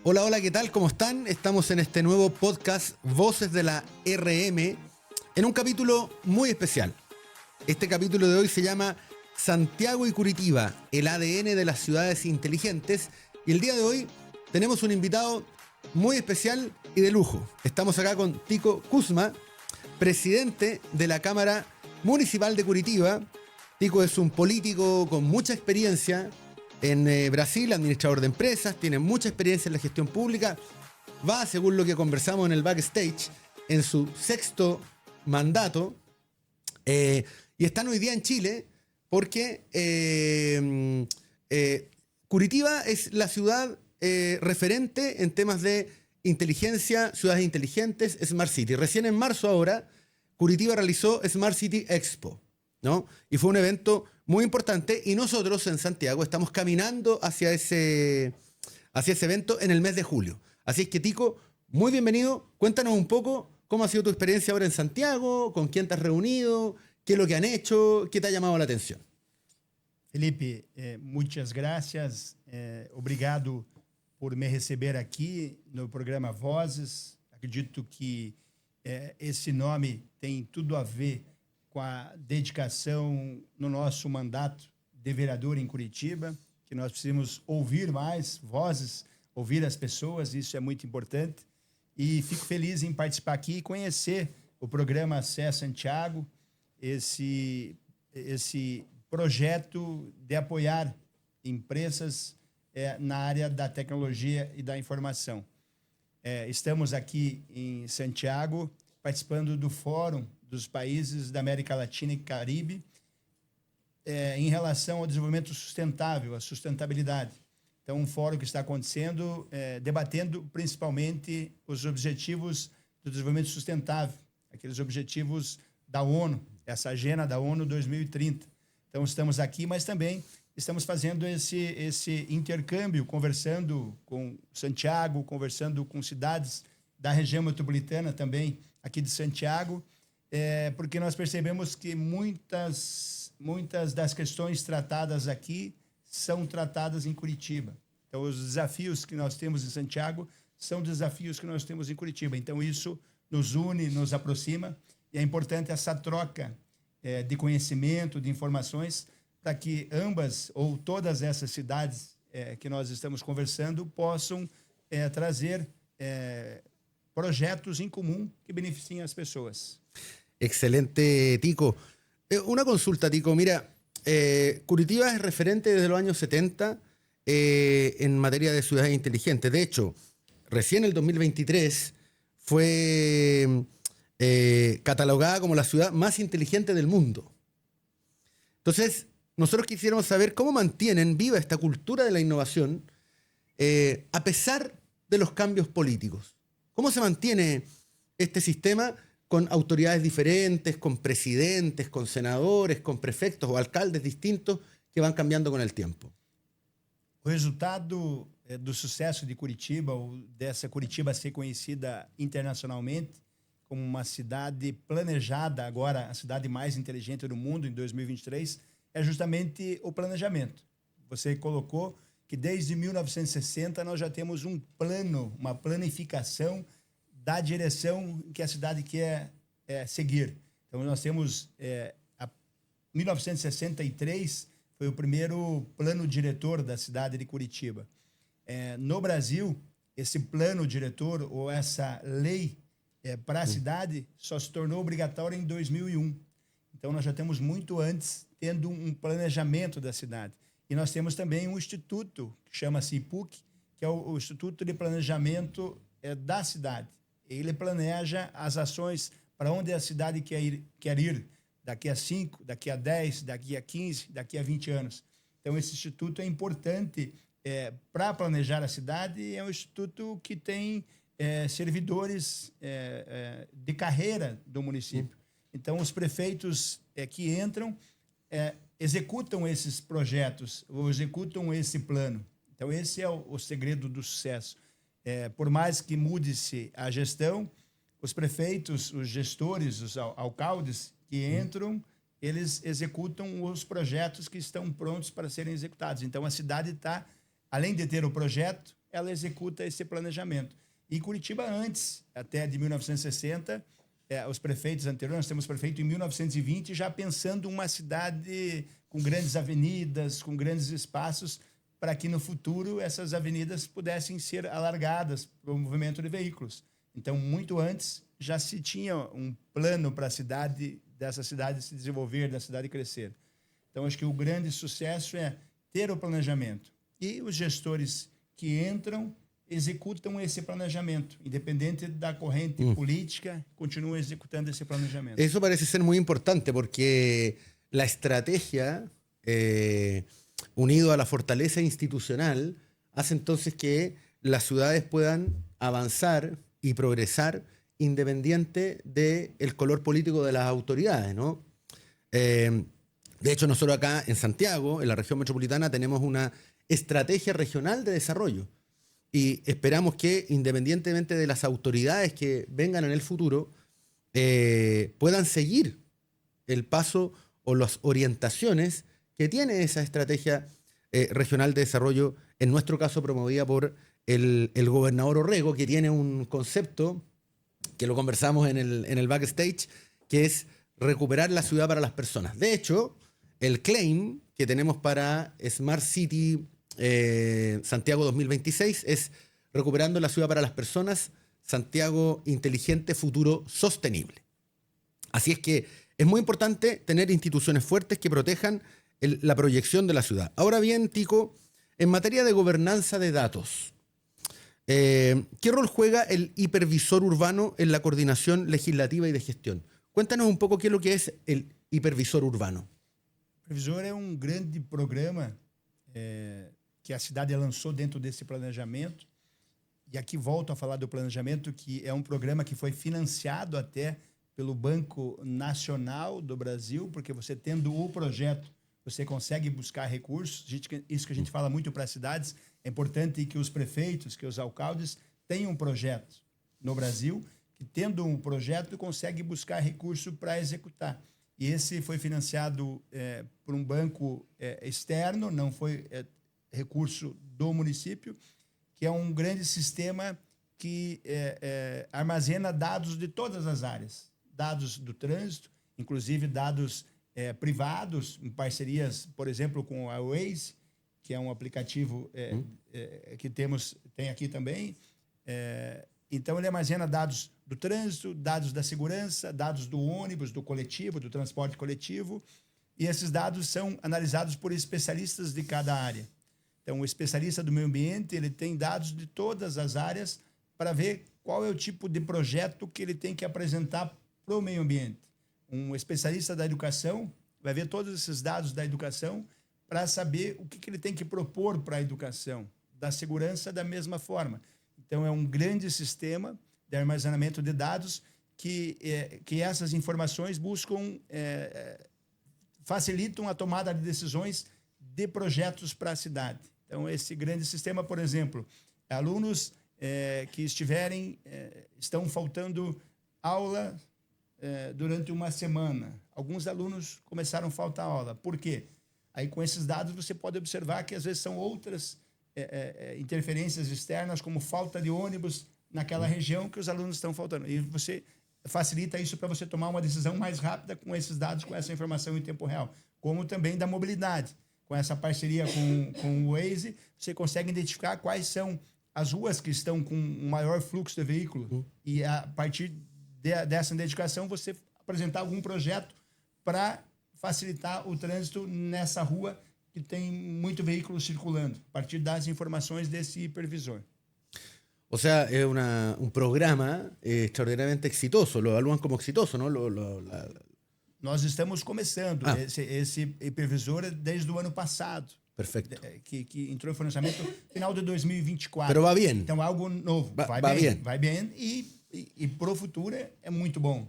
Hola, hola, ¿qué tal? ¿Cómo están? Estamos en este nuevo podcast Voces de la RM en un capítulo muy especial. Este capítulo de hoy se llama Santiago y Curitiba, el ADN de las ciudades inteligentes. Y el día de hoy tenemos un invitado muy especial y de lujo. Estamos acá con Tico Kuzma, presidente de la Cámara Municipal de Curitiba. Tico es un político con mucha experiencia en Brasil, administrador de empresas, tiene mucha experiencia en la gestión pública. Va, según lo que conversamos en el backstage, en su sexto mandato. Y están hoy día en Chile porque Curitiba es la ciudad referente en temas de inteligencia, ciudades inteligentes, Smart City. Recién en marzo ahora, Curitiba realizó Smart City Expo, ¿no? Y fue un evento muy importante y nosotros en Santiago estamos caminando hacia ese evento en el mes de julio. Así es que, Tico, muy bienvenido. Cuéntanos un poco cómo ha sido tu experiencia ahora en Santiago, con quién te has reunido, qué es lo que han hecho, qué te ha llamado la atención. Felipe, muitas graças. Obrigado por me receber aqui no programa Vozes. Acredito que esse nome tem tudo a ver com a dedicação no nosso mandato de vereador em Curitiba, que nós precisamos ouvir mais vozes, ouvir as pessoas, isso é muito importante. E fico feliz em participar aqui e conhecer o programa Sé Santiago, esse projeto de apoiar empresas na área da tecnologia e da informação. Estamos aqui em Santiago participando do Fórum dos Países da América Latina e Caribe em relação ao desenvolvimento sustentável, a sustentabilidade. Então, um fórum que está acontecendo, debatendo principalmente os objetivos do desenvolvimento sustentável, aqueles objetivos da ONU, essa agenda da ONU 2030. Então, estamos aqui, mas também estamos fazendo esse intercâmbio, conversando com Santiago, conversando com cidades da região metropolitana também, aqui de Santiago, porque nós percebemos que muitas das questões tratadas aqui são tratadas em Curitiba. Então, os desafios que nós temos em Santiago são desafios que nós temos em Curitiba. Então, isso nos une, nos aproxima, e é importante essa troca de conhecimento, de informações, para que ambas ou todas essas cidades que nós estamos conversando possam trazer projetos em comum que beneficiem as pessoas. Excelente, Tico. Una consulta, Tico. Mira, Curitiba es referente desde los años 70 en materia de ciudades inteligentes. De hecho, recién en el 2023 fue catalogada como la ciudad más inteligente del mundo. Entonces, nosotros quisiéramos saber cómo mantienen viva esta cultura de la innovación a pesar de los cambios políticos. ¿Cómo se mantiene este sistema con autoridades diferentes, con presidentes, con senadores, con prefectos o alcaldes distintos que van cambiando con el tiempo? O resultado do sucesso de Curitiba, ou dessa Curitiba ser conhecida internacionalmente como uma cidade planejada, agora a cidade mais inteligente do mundo em 2023, é justamente o planejamento. Você colocou que desde 1960 nós já temos um plano, uma planificação da direção que a cidade quer seguir. Então, nós temos 1963 foi o primeiro plano diretor da cidade de Curitiba. No Brasil, esse plano diretor ou essa lei para a cidade só se tornou obrigatória em 2001. Então, nós já temos muito antes tendo um planejamento da cidade. E nós temos também um instituto que chama-se IPUC, que é o Instituto de Planejamento da cidade. Ele planeja as ações para onde a cidade quer ir daqui a 5, daqui a 10, daqui a 15, daqui a 20 anos. Então, esse instituto é importante para planejar a cidade e é um instituto que tem servidores de carreira do município. Então, os prefeitos que entram executam esses projetos, ou executam esse plano. Então, esse é o segredo do sucesso. Por mais que mude-se a gestão, os prefeitos, os gestores, os alcaldes que entram, eles executam os projetos que estão prontos para serem executados. Então, a cidade está, além de ter o projeto, ela executa esse planejamento. E Curitiba, antes, até de 1960, os prefeitos anteriores, nós temos prefeito em 1920, já pensando uma cidade com grandes avenidas, com grandes espaços, para que no futuro essas avenidas pudessem ser alargadas para o movimento de veículos. Então, muito antes, já se tinha um plano para a cidade, dessa cidade se desenvolver, da cidade crescer. Então, acho que o grande sucesso é ter o planejamento. E os gestores que entram executam esse planejamento, independente da corrente política, continuam executando esse planejamento. Eso parece ser muy importante porque la estrategia, unido a la fortaleza institucional, hace entonces que las ciudades puedan avanzar y progresar independiente del color político de las autoridades, ¿no? De hecho, nosotros acá en Santiago, en la región metropolitana, tenemos una estrategia regional de desarrollo. Y esperamos que, independientemente de las autoridades que vengan en el futuro, puedan seguir el paso o las orientaciones que tiene esa estrategia regional de desarrollo, en nuestro caso promovida por el gobernador Orrego, que tiene un concepto que lo conversamos en el backstage, que es recuperar la ciudad para las personas. De hecho, el claim que tenemos para Smart City Santiago 2026 es recuperando la ciudad para las personas, Santiago inteligente, futuro sostenible. Así es que es muy importante tener instituciones fuertes que protejan la proyección de la ciudad. Ahora bien, Tico, en materia de gobernanza de datos, ¿qué rol juega el hipervisor urbano en la coordinación legislativa y de gestión? Cuéntanos un poco qué es lo que es el hipervisor urbano. O hipervisor é um grande programa que a cidade lançou dentro desse planejamento. E aqui volto a falar do planejamento, que é um programa que foi financiado até pelo Banco Nacional do Brasil, porque você tendo o projeto, você consegue buscar recursos. Isso que a gente fala muito para as cidades. É importante que os prefeitos, que os alcaldes tenham um projeto no Brasil, que tendo um projeto consegue buscar recurso para executar. E esse foi financiado por um banco externo, não foi recurso do município, que é um grande sistema que armazena dados de todas as áreas. Dados do trânsito, inclusive dados privados, em parcerias, por exemplo, com a Waze, que é um aplicativo que tem aqui também. Então, ele armazena dados do trânsito, dados da segurança, dados do ônibus, do coletivo, do transporte coletivo. E esses dados são analisados por especialistas de cada área. Então, o especialista do meio ambiente, ele tem dados de todas as áreas para ver qual é o tipo de projeto que ele tem que apresentar para o meio ambiente. Um especialista da educação vai ver todos esses dados da educação para saber o que ele tem que propor para a educação. Da segurança, da mesma forma. Então, é um grande sistema de armazenamento de dados que essas informações buscam, facilitam a tomada de decisões de projetos para a cidade. Então, esse grande sistema, por exemplo, alunos que estão faltando aula durante uma semana. Alguns alunos começaram a faltar aula. Por quê? Aí, com esses dados, você pode observar que, às vezes, são outras interferências externas, como falta de ônibus naquela região que os alunos estão faltando. E você facilita isso para você tomar uma decisão mais rápida com esses dados, com essa informação em tempo real. Como também da mobilidade. Com essa parceria com o Waze, você consegue identificar quais são as ruas que estão com um maior fluxo de veículo. E, a partir dessa identificação, você apresentar algum projeto para facilitar o trânsito nessa rua que tem muito veículo circulando, a partir das informações desse hipervisor. O sea, es un programa extraordinariamente exitoso. Lo evalúan como exitoso, ¿no? Nós estamos começando esse hipervisor desde o ano passado. Perfeito. Que entrou em funcionamento no final de 2024. Pero va bien. Então, algo novo. Vai bem. E para o futuro é muito bom.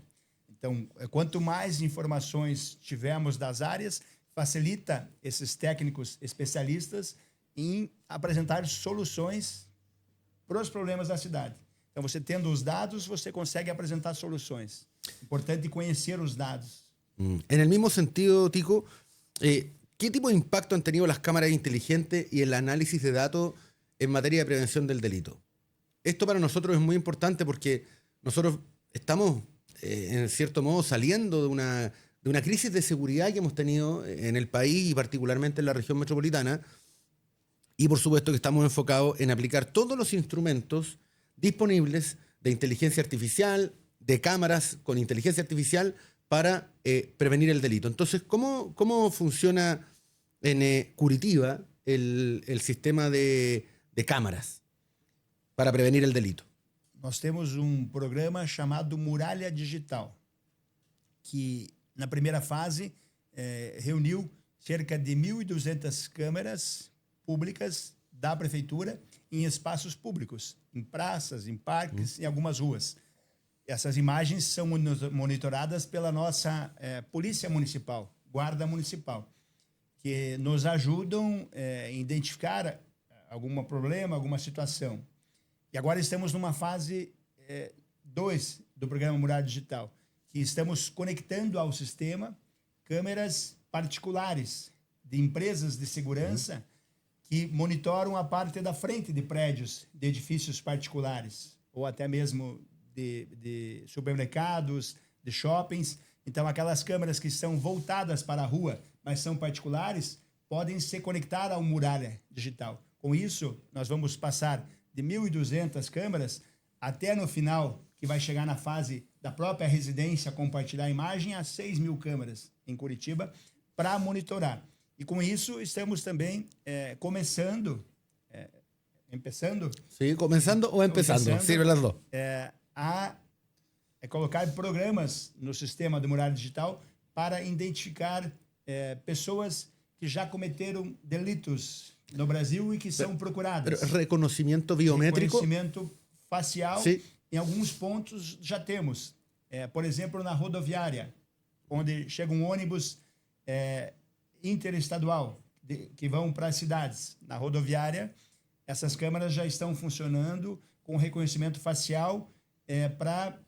Então, quanto mais informações tivermos das áreas, facilita esses técnicos especialistas em apresentar soluções para os problemas da cidade. Então, você tendo os dados, você consegue apresentar soluções. Importante conhecer os dados. En el mismo sentido, Tico, ¿qué tipo de impacto han tenido las cámaras inteligentes y el análisis de datos en materia de prevención del delito. Esto para nosotros es muy importante porque nosotros estamos, en cierto modo, saliendo de una crisis de seguridad que hemos tenido en el país y particularmente en la región metropolitana. Y por supuesto que estamos enfocados en aplicar todos los instrumentos disponibles de inteligencia artificial, de cámaras con inteligencia artificial para prevenir el delito. Entonces, ¿cómo funciona en Curitiba el sistema de cámaras para prevenir el delito? Nós temos programa chamado Muralha Digital, que na primeira fase reuniu cerca de 1.200 câmeras públicas da prefeitura em espaços públicos, em praças, em parques, em algumas ruas. Essas imagens são monitoradas pela nossa Polícia Municipal, Guarda Municipal, que nos ajudam a identificar algum problema, alguma situação. E agora estamos numa fase 2 do programa Muralha Digital, que estamos conectando ao sistema câmeras particulares de empresas de segurança que monitoram a parte da frente de prédios, de edifícios particulares, ou até mesmo de supermercados, de shoppings. Então, aquelas câmeras que são voltadas para a rua, mas são particulares, podem se conectar ao Muralha Digital. Com isso, nós vamos passar de 1.200 câmeras até no final, que vai chegar na fase da própria residência compartilhar a imagem, a 6.000 câmeras em Curitiba para monitorar. E com isso estamos também começando. Sí, comenzando o empezando. Sirve las dos. A colocar programas no sistema do Muralha Digital para identificar pessoas que já cometeram delitos no Brasil e que são procuradas. Reconocimiento biométrico. Reconhecimento facial. Sí. Em alguns pontos já temos. Por exemplo, na rodoviária, onde chega um ônibus interestadual que vão para as cidades. Na rodoviária, essas câmeras já estão funcionando com reconhecimento facial para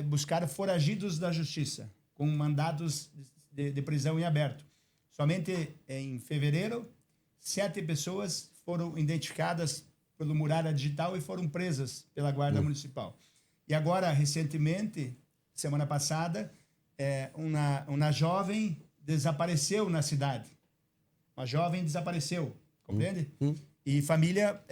buscar foragidos da justiça, com mandados de prisão em aberto. Somente em fevereiro, 7 pessoas foram identificadas pelo Muralha Digital e foram presas pela Guarda Municipal. E agora, recentemente, semana passada, uma jovem desapareceu na cidade. Uma jovem desapareceu, compreende? E família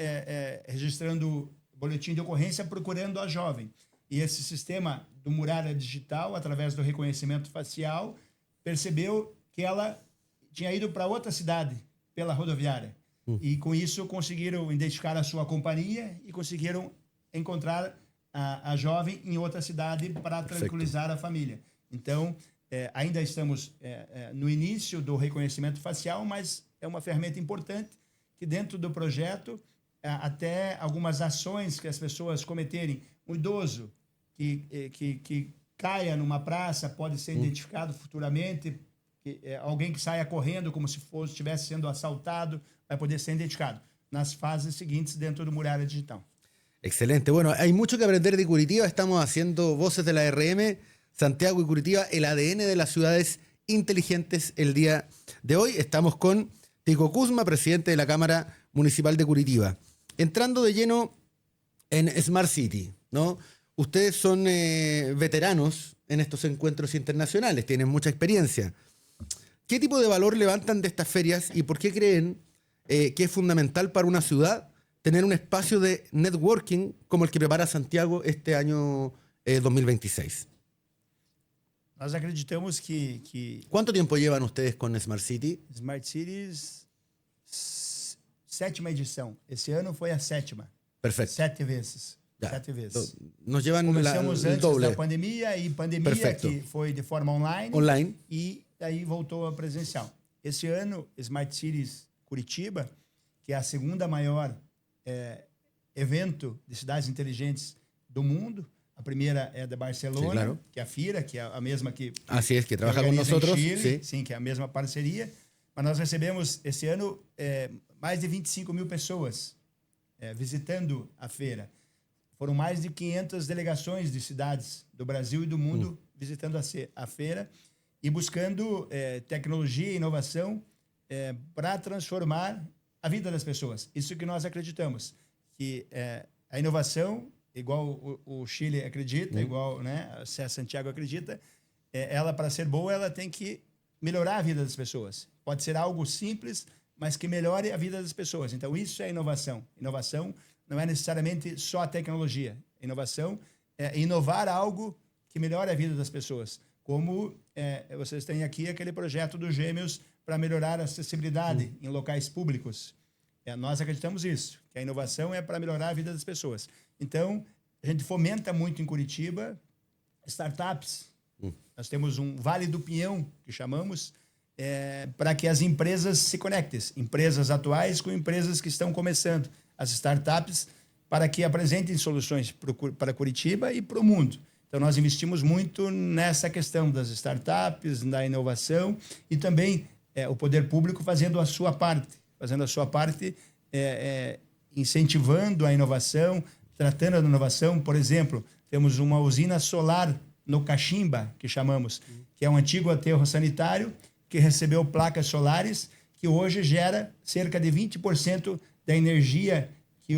registrando boletim de ocorrência procurando a jovem. E esse sistema do Muralha Digital, através do reconhecimento facial, percebeu que ela tinha ido para outra cidade pela rodoviária. E com isso conseguiram identificar a sua companhia e conseguiram encontrar a jovem em outra cidade para tranquilizar a família. Então, ainda estamos no início do reconhecimento facial, mas é uma ferramenta importante que dentro do projeto, até algumas ações que as pessoas cometerem, um idoso que caia numa praça pode ser identificado futuramente, alguém que saia correndo como se estivesse sendo assaltado, vai poder ser identificado nas fases seguintes dentro do Muralha Digital. Excelente. Bueno, hay mucho que aprender de Curitiba. Estamos haciendo Voces de la RM, Santiago y Curitiba, el ADN de las ciudades inteligentes el día de hoy. Estamos con Tico Kuzma, presidente de la Cámara Municipal de Curitiba. Entrando de lleno en Smart City, ¿no? Ustedes son veteranos en estos encuentros internacionales, tienen mucha experiencia. ¿Qué tipo de valor levantan de estas ferias y por qué creen que es fundamental para una ciudad tener un espacio de networking como el que prepara Santiago este año 2026? Nós acreditamos que ¿Cuánto tiempo llevan ustedes con Smart City? Smart Cities, 7ª edição. Esse ano foi a 7ª. Perfecto. 7 vezes. Ya. 7 vezes. Nos llevan Começamos el antes doble. da pandemia e pandemia Perfecto. que foi de forma online. Online. E aí voltou a presencial. Esse ano, Smart Cities Curitiba, que é a segunda maior evento de cidades inteligentes do mundo. A primeira é da Barcelona, Sí, claro. que é a FIRA, que é a mesma que Así es, que trabaja con organiza em nosotros. Chile, Sí. sim, que é a mesma parceria. Mas nós recebemos esse ano mais de 25.000 pessoas visitando a feira. Foram mais de 500 delegações de cidades do Brasil e do mundo visitando a feira e buscando tecnologia e inovação para transformar a vida das pessoas. Isso que nós acreditamos, que a inovação, igual o Chile acredita, igual, né, a Santiago acredita, ela, para ser boa, ela tem que melhorar a vida das pessoas. Pode ser algo simples, mas que melhore a vida das pessoas. Então, isso é inovação. Inovação não é necessariamente só a tecnologia. Inovação é inovar algo que melhore a vida das pessoas. Como vocês têm aqui aquele projeto dos Gêmeos para melhorar a acessibilidade em locais públicos. Nós acreditamos isso, que a inovação é para melhorar a vida das pessoas. Então, a gente fomenta muito em Curitiba startups. Nós temos um Vale do Pinhão, que chamamos, para que as empresas se conectem. Empresas atuais com empresas que estão começando. As startups, para que apresentem soluções para Curitiba e para o mundo. Então, nós investimos muito nessa questão das startups, da inovação e também o poder público fazendo a sua parte. Incentivando a inovação, tratando a inovação. Por exemplo, temos uma usina solar no Caximba, que chamamos, que é um antigo aterro sanitário, que recebeu placas solares, que hoje gera cerca de 20% da energia que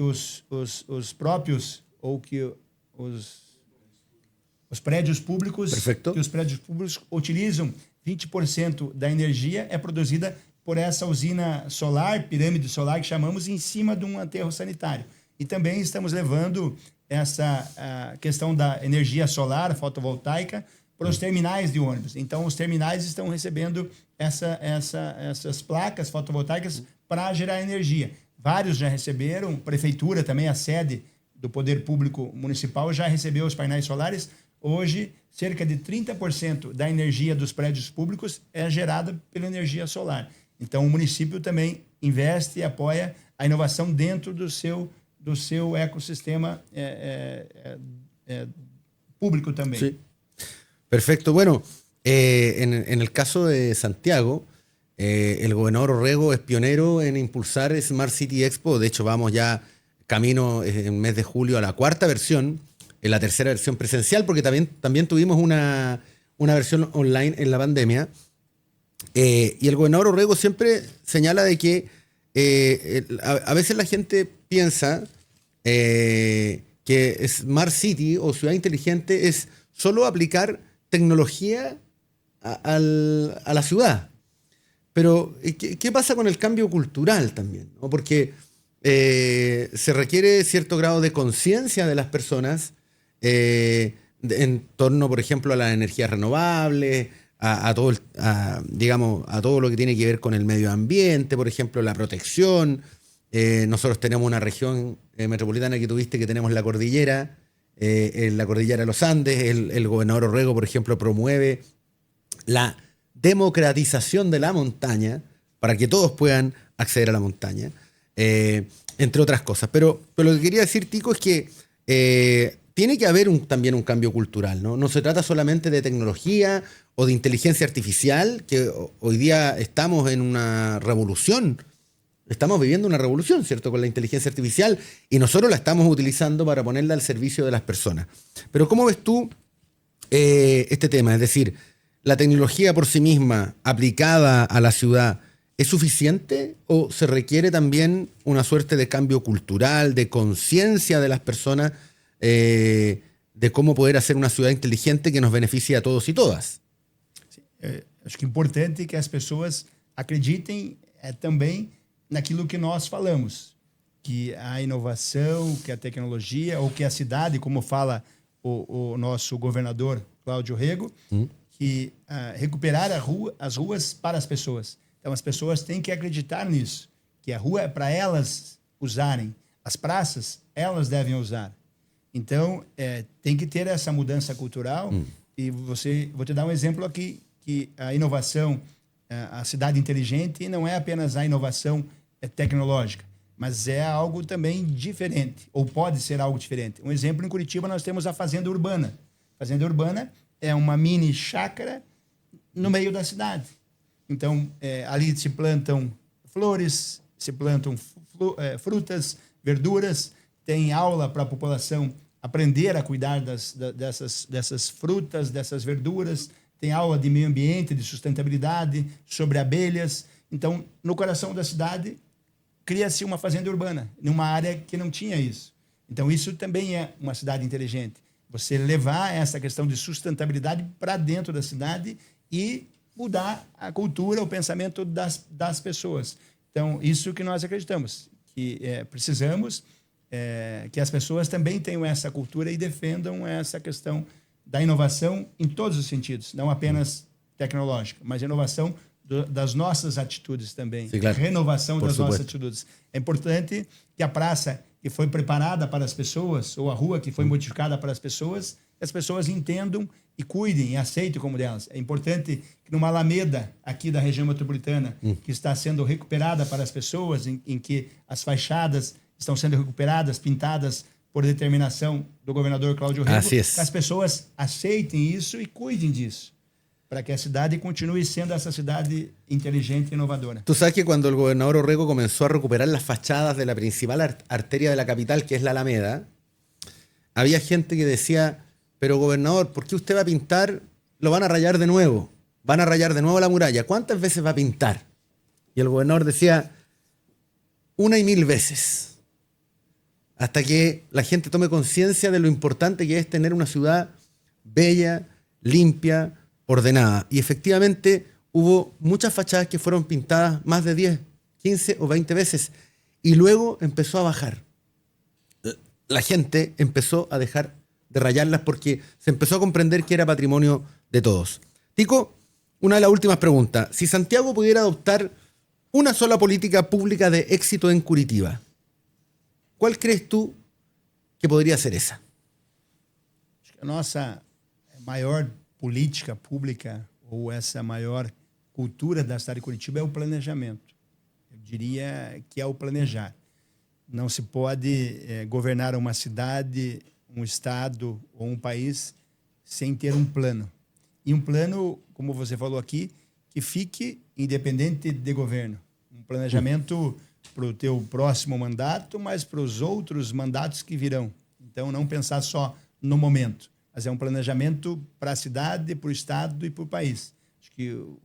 os próprios, ou que os prédios públicos, Perfeito. que os prédios públicos utilizam. 20% da energia é produzida por essa usina solar, pirâmide solar, que chamamos, em cima de um aterro sanitário. E também estamos levando essa questão da energia solar, fotovoltaica, para os terminais de ônibus. Então, os terminais estão recebendo essas placas fotovoltaicas para gerar energia. Vários já receberam, prefeitura também, a sede do Poder Público Municipal, já recebeu os painéis solares. Hoje, cerca de 30% da energia dos prédios públicos é gerada pela energia solar. Então, o município também investe e apoia a inovação dentro do seu ecossistema público también. Sí. Perfecto. Bueno, en el caso de Santiago, el gobernador Orrego es pionero en impulsar Smart City Expo. De hecho, vamos ya camino en el mes de julio a la 4ª versión, en la 3ª versión presencial, porque también tuvimos una versión online en la pandemia. Y el gobernador Orrego siempre señala de que a veces la gente piensa que Smart City o ciudad inteligente es solo aplicar tecnología a la ciudad. Pero, ¿qué pasa con el cambio cultural también? ¿No? Porque se requiere cierto grado de conciencia de las personas en torno, por ejemplo, a las energías renovables, a todo lo que tiene que ver con el medio ambiente, por ejemplo, la protección. Nosotros tenemos una región metropolitana que tuviste, que tenemos la cordillera de los Andes. El gobernador Orrego, por ejemplo, promueve la democratización de la montaña para que todos puedan acceder a la montaña, entre otras cosas. Pero lo que quería decir, Tico, es que tiene que haber también un cambio cultural, ¿no? No se trata solamente de tecnología o de inteligencia artificial, que hoy día estamos en una revolución. Estamos viviendo una revolución, ¿cierto?, con la inteligencia artificial, y nosotros la estamos utilizando para ponerla al servicio de las personas. Pero ¿cómo ves tú este tema? Es decir, ¿la tecnología por sí misma aplicada a la ciudad es suficiente o se requiere también una suerte de cambio cultural, de conciencia de las personas, de cómo poder hacer una ciudad inteligente que nos beneficie a todos y todas? Sí, acho que é importante que as pessoas acreditem também naquilo que nós falamos, que a inovação, que a tecnologia, ou que a cidade, como fala o nosso governador Cláudio Rego, que recuperar as ruas para as pessoas. Então, as pessoas têm que acreditar nisso, que a rua é para elas usarem, as praças elas devem usar. Então, tem que ter essa mudança cultural. E vou te dar um exemplo aqui, que a inovação, a cidade inteligente, não é apenas a inovação tecnológica, mas é algo também diferente, ou pode ser algo diferente. Um exemplo, em Curitiba nós temos a Fazenda Urbana. A Fazenda Urbana é uma mini chácara no meio da cidade. Então, ali se plantam flores, se plantam frutas, verduras, tem aula para a população aprender a cuidar dessas frutas, dessas verduras, tem aula de meio ambiente, de sustentabilidade, sobre abelhas. Então, no coração da cidade, cria-se uma fazenda urbana, numa área que não tinha isso. Então, isso também é uma cidade inteligente. Você levar essa questão de sustentabilidade para dentro da cidade e mudar a cultura, o pensamento das pessoas. Então, isso que nós acreditamos, que precisamos que as pessoas também tenham essa cultura e defendam essa questão da inovação em todos os sentidos, não apenas tecnológica, mas inovação das nossas atitudes também, Sim, claro. Renovação das supuesto. nossas atitudes. É importante que a praça que foi preparada para as pessoas, ou a rua que foi modificada para as pessoas entendam e cuidem e aceitem como delas. É importante que numa alameda aqui da região metropolitana, que está sendo recuperada para as pessoas, em que as fachadas estão sendo recuperadas, pintadas por determinação do governador Cláudio Rego, Así que es. as pessoas aceitem isso e cuidem disso, para que a cidade continue sendo essa cidade inteligente e inovadora. Tú sabes que cuando el gobernador Orrego comenzó a recuperar las fachadas de la principal arteria de la capital, que es la Alameda, había gente que decía, pero gobernador, ¿por qué usted va a pintar? Lo van a rayar de nuevo. Van a rayar de nuevo la muralla. ¿Cuántas veces va a pintar? Y el gobernador decía, 1 y 1000 veces. Hasta que la gente tome conciencia de lo importante que es tener una ciudad bella, limpia, ordenada. Y efectivamente hubo muchas fachadas que fueron pintadas más de 10, 15 o 20 veces. Y luego empezó a bajar. La gente empezó a dejar de rayarlas porque se empezó a comprender que era patrimonio de todos. Tico, una de las últimas preguntas. Si Santiago pudiera adoptar una sola política pública de éxito en Curitiba, ¿cuál crees tú que podría ser esa? Acho que a nossa maior política pública ou essa maior cultura da cidade de Curitiba é o planejamento. Eu diria que é o planejar. Não se pode governar uma cidade, um estado ou um país sem ter um plano. E um plano, como você falou aqui, que fique independente de governo. Um planejamento para o teu próximo mandato, mas para os outros mandatos que virão. Então, não pensar só no momento, mas é um planejamento para a cidade, para o estado e para o país. Acho que o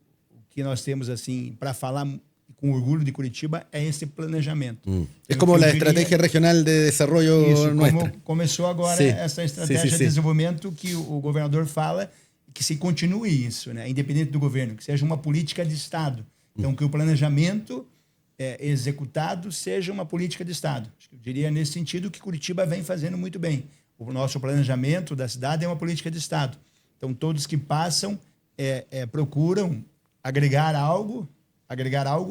que nós temos assim para falar com orgulho de Curitiba é esse planejamento. Es como la estrategia regional de desarrollo Isso, nuestra. como começou agora Sim. essa estratégia Sim. de desenvolvimento que o governador fala, que se continue isso, né? Independente do governo, que seja uma política de Estado. Então, que o planejamento executado seja uma política de Estado. Acho que eu diria nesse sentido que Curitiba vem fazendo muito bem. O nosso planejamento da cidade é uma política de Estado. Então, todos que passam procuram agregar algo,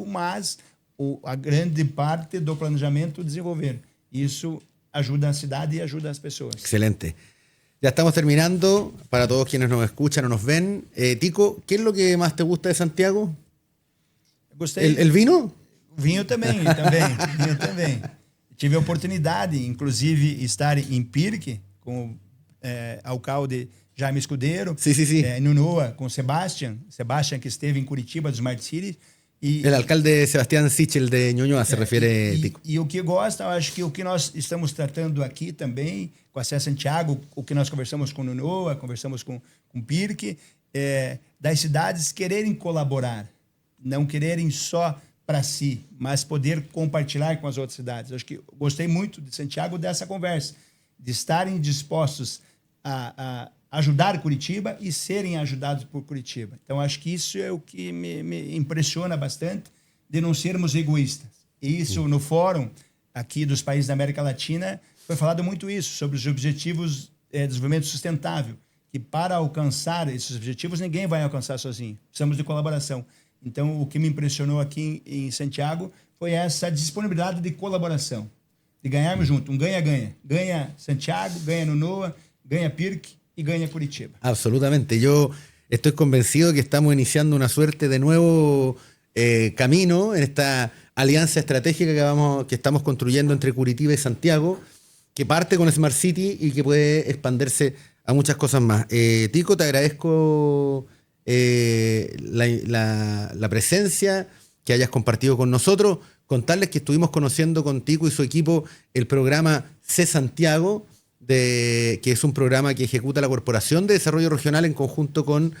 mas a grande parte do planejamento desenvolver. Isso ajuda a cidade y ajuda a las personas. Excelente. Ya estamos terminando. Para todos quienes nos escuchan o nos ven, Tico, ¿qué es lo que más te gusta de Santiago? Gostei. ¿El vino? Vinho também. Tive a oportunidade, inclusive, estar em Pirque com o alcalde Jaime Escudeiro, Sí. no NOA com Sebastián, que esteve em Curitiba, do Smart City. El alcalde Sebastián Sichel de Ñuñoa se refiere, Tico. E o que gosta, eu acho que o que nós estamos tratando aqui também, com a Cé Santiago, o que nós conversamos com o NOA, conversamos com Pirque, das cidades quererem colaborar, não quererem só para si, mas poder compartilhar com as outras cidades. Acho que gostei muito de Santiago dessa conversa, de estarem dispostos a ajudar Curitiba e serem ajudados por Curitiba. Então, acho que isso é o que me impressiona bastante, de não sermos egoístas. E isso, no fórum aqui dos países da América Latina, foi falado muito isso, sobre os objetivos de desenvolvimento sustentável, que para alcançar esses objetivos, ninguém vai alcançar sozinho. Precisamos de colaboração. Então, o que me impressionou aqui em Santiago foi essa disponibilidade de colaboração, de ganharmos junto, um ganha-ganha. Ganha Santiago, ganha NOA, ganha Pirque y gana Curitiba. Absolutamente. Yo estoy convencido que estamos iniciando una suerte de nuevo camino en esta alianza estratégica que estamos construyendo entre Curitiba y Santiago, que parte con Smart City y que puede expandirse a muchas cosas más. Tico, te agradezco la presencia, que hayas compartido con nosotros. Contarles que estuvimos conociendo con Tico y su equipo el programa C Santiago, que es un programa que ejecuta la Corporación de Desarrollo Regional en conjunto con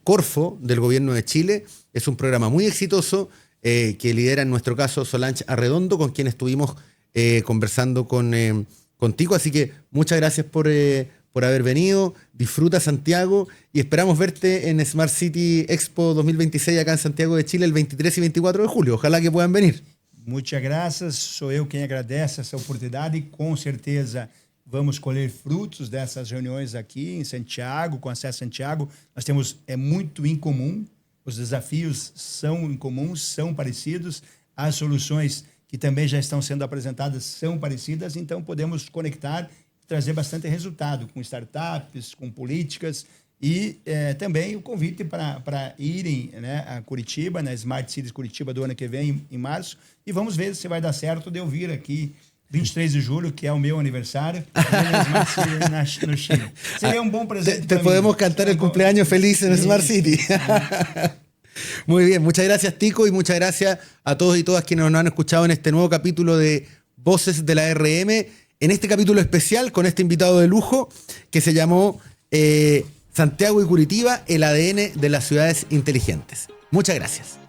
Corfo del Gobierno de Chile. Es un programa muy exitoso que lidera en nuestro caso Solange Arredondo, con quien estuvimos conversando contigo. Así que muchas gracias por haber venido. Disfruta Santiago y esperamos verte en Smart City Expo 2026 acá en Santiago de Chile el 23 y 24 de julio. Ojalá que puedan venir. Muchas gracias. Sou eu quem agradece essa oportunidade e com certeza vamos colher frutos dessas reuniões aqui em Santiago, com acesso a Santiago. Nós temos muito em comum, os desafios são em comum, são parecidos, as soluções que também já estão sendo apresentadas são parecidas, então podemos conectar e trazer bastante resultado com startups, com políticas e também o convite para irem, né, a Curitiba, na Smart Cities Curitiba do ano que vem, em março, e vamos ver se vai dar certo de eu vir aqui 23 de julho, que é o meu aniversário, no Chile. Seria um bom presente. Te podemos cantar el cumpleaños feliz en Smart City. Muy bien, muchas gracias Tico y muchas gracias a todos y todas quienes nos han escuchado en este nuevo capítulo de Voces de la RM, en este capítulo especial con este invitado de lujo que se llamó Santiago y Curitiba, el ADN de las ciudades inteligentes. Muchas gracias.